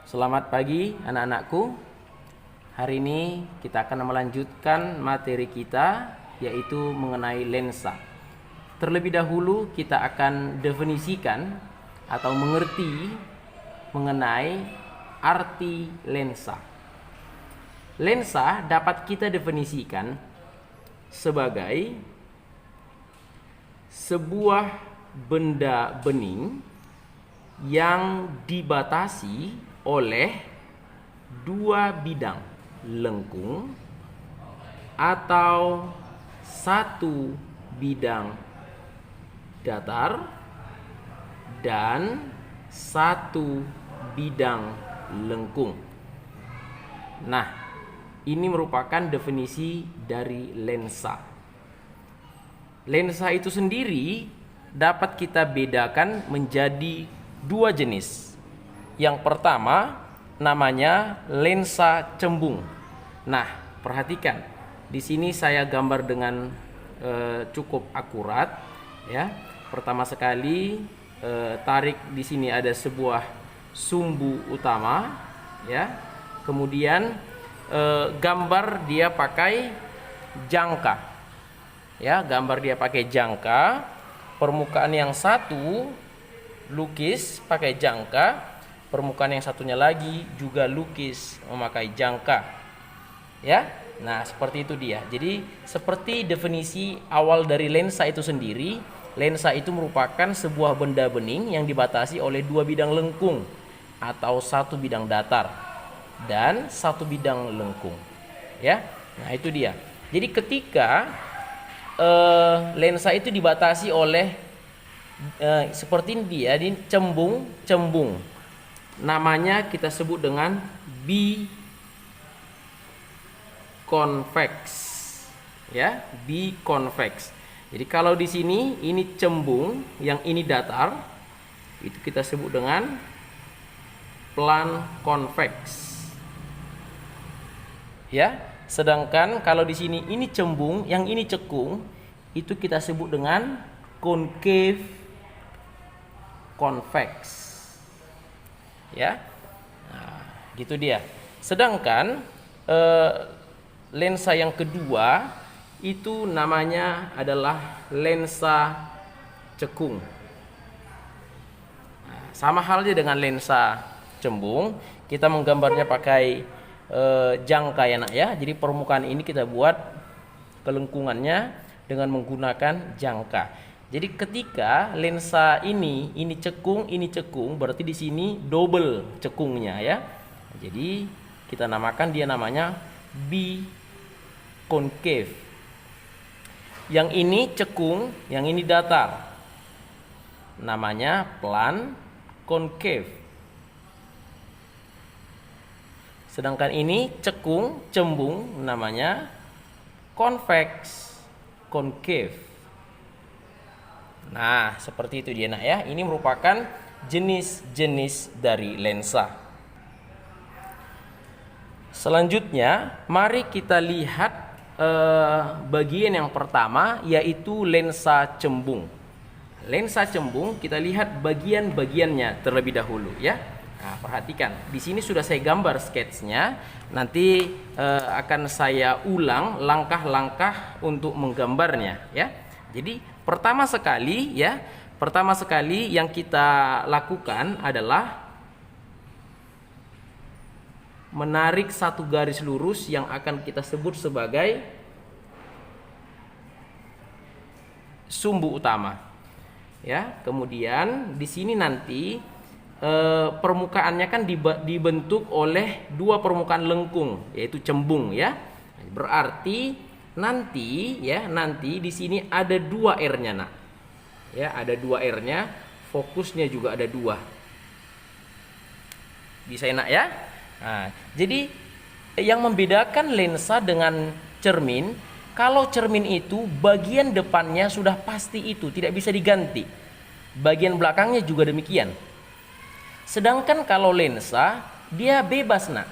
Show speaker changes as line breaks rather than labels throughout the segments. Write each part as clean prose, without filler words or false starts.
Selamat pagi anak-anakku. Hari ini kita akan melanjutkan materi kita, yaitu mengenai lensa. Terlebih dahulu kita akan definisikan atau mengerti mengenai arti lensa. Lensa dapat kita definisikan sebagai sebuah benda bening yang dibatasi oleh dua bidang lengkung atau satu bidang datar dan satu bidang lengkung. Nah, ini merupakan definisi dari lensa. Lensa itu sendiri dapat kita bedakan menjadi dua jenis. Yang pertama namanya lensa cembung. Nah, perhatikan. Di sini saya gambar dengan cukup akurat, ya. Pertama sekali tarik di sini ada sebuah sumbu utama, ya. Kemudian gambar dia pakai jangka. Ya, gambar dia pakai jangka. Permukaan yang satu lukis pakai jangka. Permukaan yang satunya lagi juga lukis memakai jangka. Ya. Nah, seperti itu dia. Jadi, seperti definisi awal dari lensa itu sendiri, lensa itu merupakan sebuah benda bening yang dibatasi oleh dua bidang lengkung atau satu bidang datar dan satu bidang lengkung. Ya. Nah, itu dia. Jadi, ketika lensa itu dibatasi oleh seperti ini dia, ini cembung. Namanya kita sebut dengan biconvex, ya, biconvex. Jadi kalau di sini ini cembung, yang ini datar, itu kita sebut dengan plan convex, ya. Sedangkan kalau di sini ini cembung, yang ini cekung, itu kita sebut dengan concave convex. Ya, nah, gitu dia. Sedangkan lensa yang kedua itu namanya adalah lensa cekung. Nah, sama halnya dengan lensa cembung, kita menggambarnya pakai jangka, ya nak, ya. Jadi permukaan ini kita buat kelengkungannya dengan menggunakan jangka. Jadi ketika lensa ini cekung, berarti di sini double cekungnya, ya. Jadi kita namakan dia namanya biconcave. Yang ini cekung, yang ini datar. Namanya plan concave. Sedangkan ini cekung, cembung, namanya convex concave. Nah, seperti itu dia, nak, ya. Ini merupakan jenis-jenis dari lensa. Selanjutnya, mari kita lihat bagian yang pertama, yaitu lensa cembung. Lensa cembung kita lihat bagian-bagiannya terlebih dahulu, ya. Nah, perhatikan. Di sini sudah saya gambar sketsnya. Nanti akan saya ulang langkah-langkah untuk menggambarnya, ya. Jadi pertama sekali yang kita lakukan adalah menarik satu garis lurus yang akan kita sebut sebagai sumbu utama. Ya, kemudian di sini nanti permukaannya kan dibentuk oleh dua permukaan lengkung, yaitu cembung, ya. Berarti nanti di sini ada dua R-nya, nak. Ya, ada dua R-nya, fokusnya juga ada dua. Bisa, nak, ya? Nah, jadi yang membedakan lensa dengan cermin, kalau cermin itu bagian depannya sudah pasti itu, tidak bisa diganti. Bagian belakangnya juga demikian. Sedangkan kalau lensa, dia bebas, nak.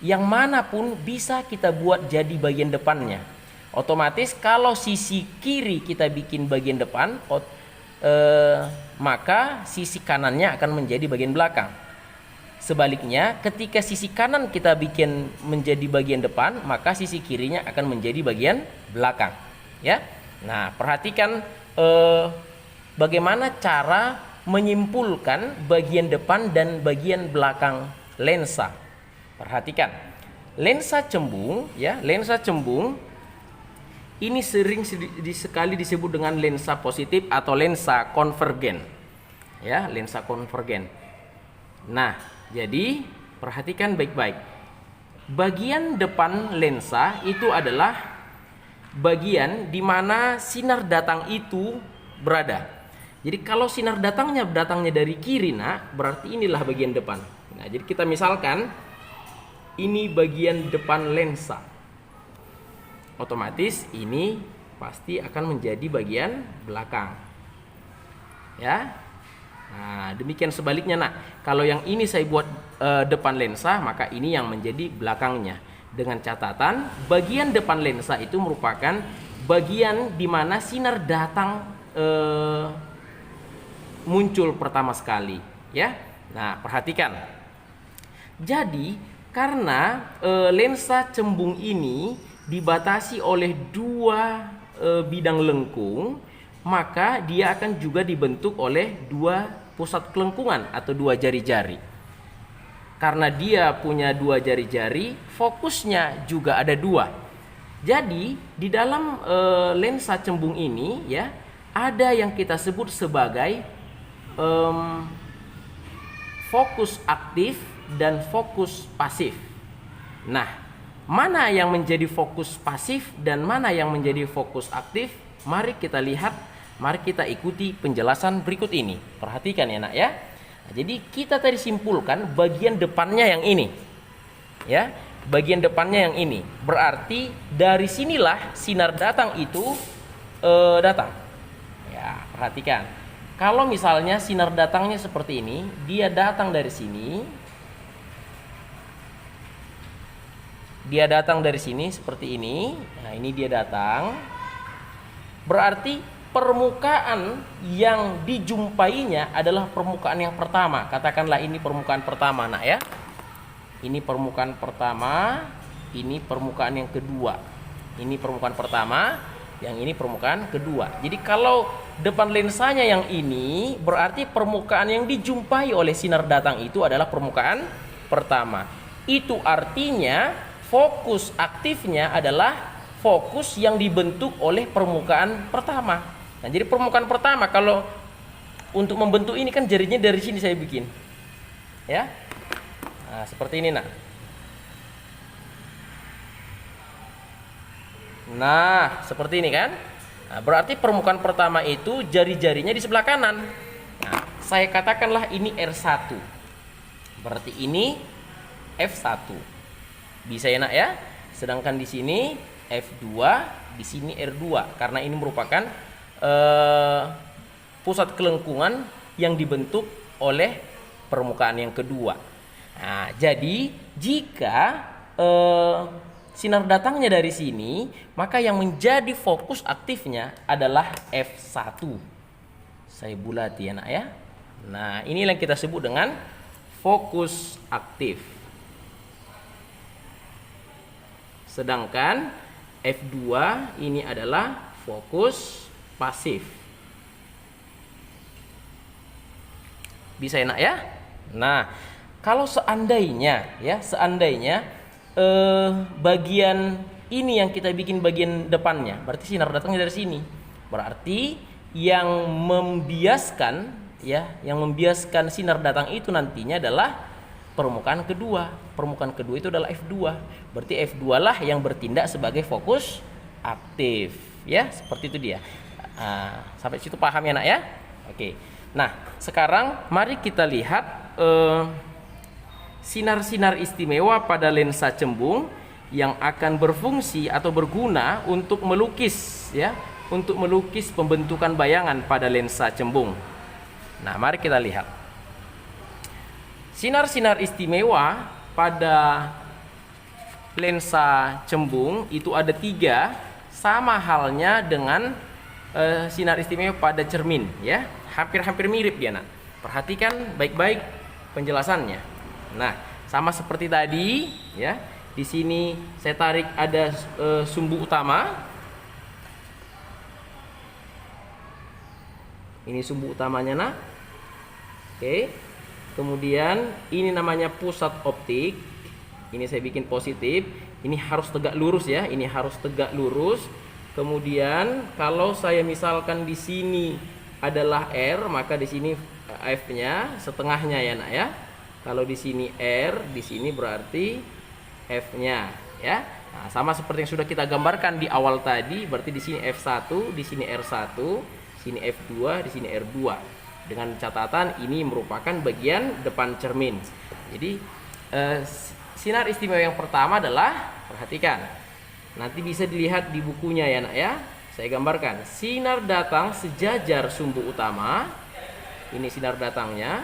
Yang manapun bisa kita buat jadi bagian depannya. Otomatis kalau sisi kiri kita bikin bagian depan, maka sisi kanannya akan menjadi bagian belakang. Sebaliknya, ketika sisi kanan kita bikin menjadi bagian depan, maka sisi kirinya akan menjadi bagian belakang. Ya. Nah, perhatikan bagaimana cara menyimpulkan bagian depan dan bagian belakang lensa. Perhatikan, lensa cembung, ya, lensa cembung ini sering sekali disebut dengan lensa positif atau lensa konvergen. Ya, lensa konvergen. Nah, jadi perhatikan baik-baik. Bagian depan lensa itu adalah bagian di mana sinar datang itu berada. Jadi kalau sinar datangnya dari kiri, berarti inilah bagian depan. Nah, jadi kita misalkan ini bagian depan lensa. Otomatis ini pasti akan menjadi bagian belakang. Ya. Nah, demikian sebaliknya, kalau yang ini saya buat depan lensa, maka ini yang menjadi belakangnya. Dengan catatan, bagian depan lensa itu merupakan bagian di mana sinar datang muncul pertama sekali, ya. Nah, perhatikan. Jadi, karena lensa cembung ini dibatasi oleh dua bidang lengkung, maka dia akan juga dibentuk oleh dua pusat kelengkungan atau dua jari-jari. Karena dia punya dua jari-jari, fokusnya juga ada dua. Jadi di dalam lensa cembung ini, ya, ada yang kita sebut sebagai fokus aktif dan fokus pasif. Nah, mana yang menjadi fokus pasif dan mana yang menjadi fokus aktif? Mari kita lihat, mari kita ikuti penjelasan berikut ini. Perhatikan ya, ya. Nah, jadi kita tadi simpulkan bagian depannya yang ini. Ya, bagian depannya yang ini. Berarti dari sinilah sinar datang itu datang. Ya, perhatikan. Kalau misalnya sinar datangnya seperti ini, dia datang dari sini. Dia datang dari sini seperti ini. Nah, ini dia datang. Berarti permukaan yang dijumpainya adalah permukaan yang pertama. Katakanlah ini permukaan pertama, ya. Ini permukaan pertama, ini permukaan yang kedua. Ini permukaan pertama, yang ini permukaan kedua. Jadi kalau depan lensanya yang ini, berarti permukaan yang dijumpai oleh sinar datang itu adalah permukaan pertama. Itu artinya fokus aktifnya adalah fokus yang dibentuk oleh permukaan pertama. Nah, jadi permukaan pertama, kalau untuk membentuk ini kan jarinya dari sini saya bikin. Ya. Nah, seperti ini, Nah, seperti ini kan? Nah, berarti permukaan pertama itu jari-jarinya di sebelah kanan. Nah, saya katakanlah ini R1. Berarti ini F1. Bisa ya, ya. Sedangkan di sini F2, di sini R2 karena ini merupakan pusat kelengkungan yang dibentuk oleh permukaan yang kedua. Nah, jadi jika sinar datangnya dari sini, maka yang menjadi fokus aktifnya adalah F1. Saya bulati ya, ya. Nah, ini yang kita sebut dengan fokus aktif. Sedangkan F2 ini adalah fokus pasif. Bisa enak ya? Nah, kalau seandainya bagian ini yang kita bikin bagian depannya, berarti sinar datangnya dari sini. Berarti yang membiaskan sinar datang itu nantinya adalah permukaan kedua. Permukaan kedua itu adalah F2. Berarti F2 lah yang bertindak sebagai fokus aktif. Ya, seperti itu dia. Sampai situ paham ya, ya? Oke. Nah, sekarang mari kita lihat sinar-sinar istimewa pada lensa cembung yang akan berfungsi atau berguna untuk melukis, ya, untuk melukis pembentukan bayangan pada lensa cembung. Nah, mari kita lihat. Sinar-sinar istimewa pada lensa cembung itu ada 3, sama halnya dengan sinar istimewa pada cermin, ya. Hampir-hampir mirip dia, Perhatikan baik-baik penjelasannya. Nah, sama seperti tadi ya. Di sini saya tarik ada sumbu utama. Ini sumbu utamanya nah. Oke. Kemudian ini namanya pusat optik. Ini saya bikin positif. Ini harus tegak lurus ya. Ini harus tegak lurus. Kemudian kalau saya misalkan di sini adalah R, maka di sini F-nya setengahnya ya nak ya. Kalau di sini R, di sini berarti F-nya ya. Nah, sama seperti yang sudah kita gambarkan di awal tadi, berarti di sini F1, di sini R1, sini F2, di sini R2. Dengan catatan ini merupakan bagian depan cermin. Jadi sinar istimewa yang pertama adalah, perhatikan. Nanti bisa dilihat di bukunya ya nak ya. Saya gambarkan. Sinar datang sejajar sumbu utama. Ini sinar datangnya.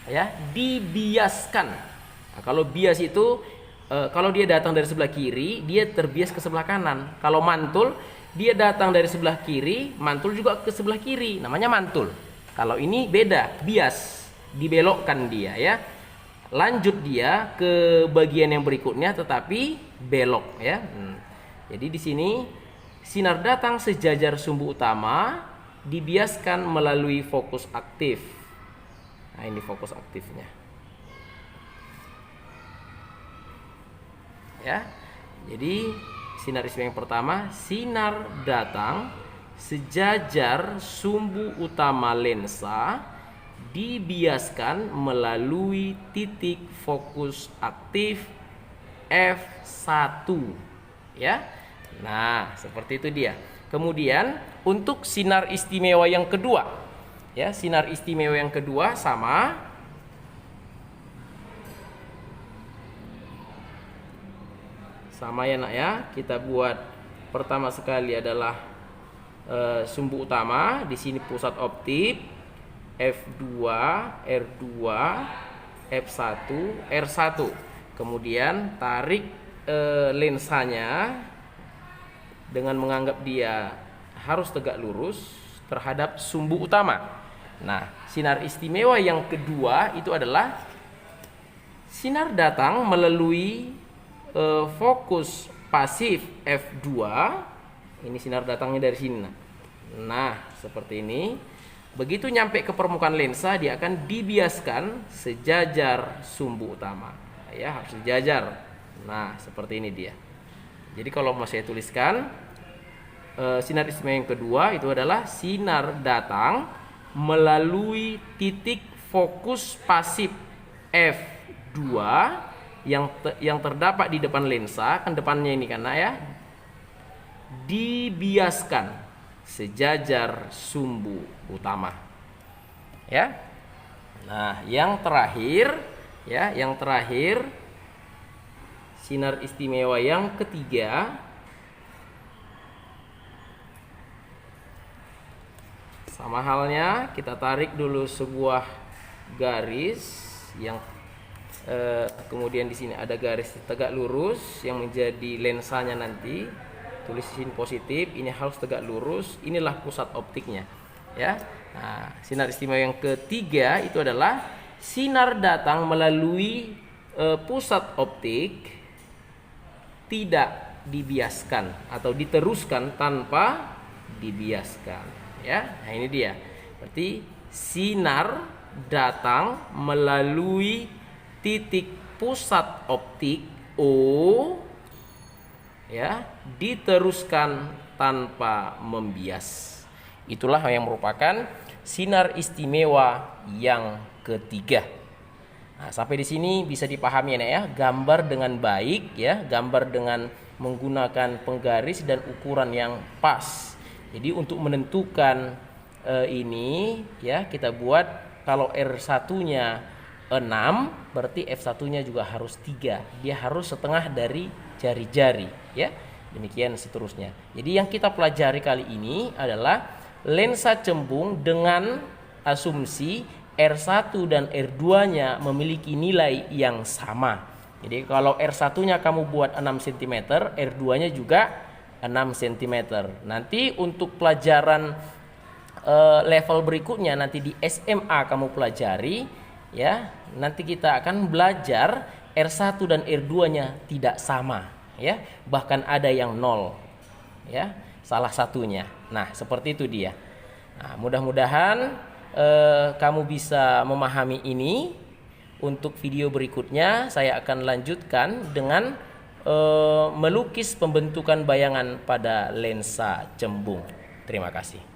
Ya, dibiaskan. Nah, kalau bias itu kalau dia datang dari sebelah kiri, dia terbias ke sebelah kanan. Kalau mantul, dia datang dari sebelah kiri, mantul juga ke sebelah kiri. Namanya mantul. Kalau ini beda, bias, dibelokkan dia ya. Lanjut dia ke bagian yang berikutnya tetapi belok ya. Jadi di sini sinar datang sejajar sumbu utama dibiaskan melalui fokus aktif. Nah, ini fokus aktifnya. Ya. Jadi sinar istimewa yang pertama, sinar datang sejajar sumbu utama lensa dibiaskan melalui titik fokus aktif F1 ya. Nah, seperti itu dia. Kemudian untuk sinar istimewa yang kedua ya, sinar istimewa yang kedua sama ya nak ya. Kita buat pertama sekali adalah sumbu utama, di sini pusat optik F2, R2, F1, R1. Kemudian tarik lensanya dengan menganggap dia harus tegak lurus terhadap sumbu utama. Nah, sinar istimewa yang kedua itu adalah sinar datang melalui fokus pasif F2. Ini sinar datangnya dari sini. Nah, seperti ini. Begitu nyampe ke permukaan lensa, dia akan dibiaskan sejajar sumbu utama. Ya, harus sejajar. Nah, seperti ini dia. Jadi kalau mau saya tuliskan, sinar istimewa yang kedua itu adalah sinar datang melalui titik fokus pasif F2 yang terdapat di depan lensa, kan depannya ini kan ya, dibiaskan sejajar sumbu utama. Ya. Nah, yang terakhir sinar istimewa yang ketiga sama halnya, kita tarik dulu sebuah garis yang kemudian di sini ada garis tegak lurus yang menjadi lensanya nanti. Tulis di sini positif, ini harus tegak lurus. Inilah pusat optiknya, ya. Nah, sinar istimewa yang ketiga itu adalah sinar datang melalui pusat optik tidak dibiaskan atau diteruskan tanpa dibiaskan, ya. Nah, ini dia. Berarti sinar datang melalui titik pusat optik O, ya, diteruskan tanpa membias. Itulah yang merupakan sinar istimewa yang ketiga. Nah, sampai di sini bisa dipahami ya, gambar dengan baik ya, gambar dengan menggunakan penggaris dan ukuran yang pas. Jadi untuk menentukan ini ya, kita buat kalau R1-nya 6, berarti F1-nya juga harus 3. Dia harus setengah dari jari-jari ya. Demikian seterusnya. Jadi yang kita pelajari kali ini adalah lensa cembung dengan asumsi R1 dan R2-nya memiliki nilai yang sama. Jadi kalau R1-nya kamu buat 6 cm, R2-nya juga 6 cm. Nanti untuk pelajaran level berikutnya nanti di SMA kamu pelajari Ya, nanti kita akan belajar R1 dan R2-nya tidak sama, ya. Bahkan ada yang 0. Ya, salah satunya. Nah, seperti itu dia. Nah, mudah-mudahan kamu bisa memahami ini. Untuk video berikutnya saya akan lanjutkan dengan melukis pembentukan bayangan pada lensa cembung. Terima kasih.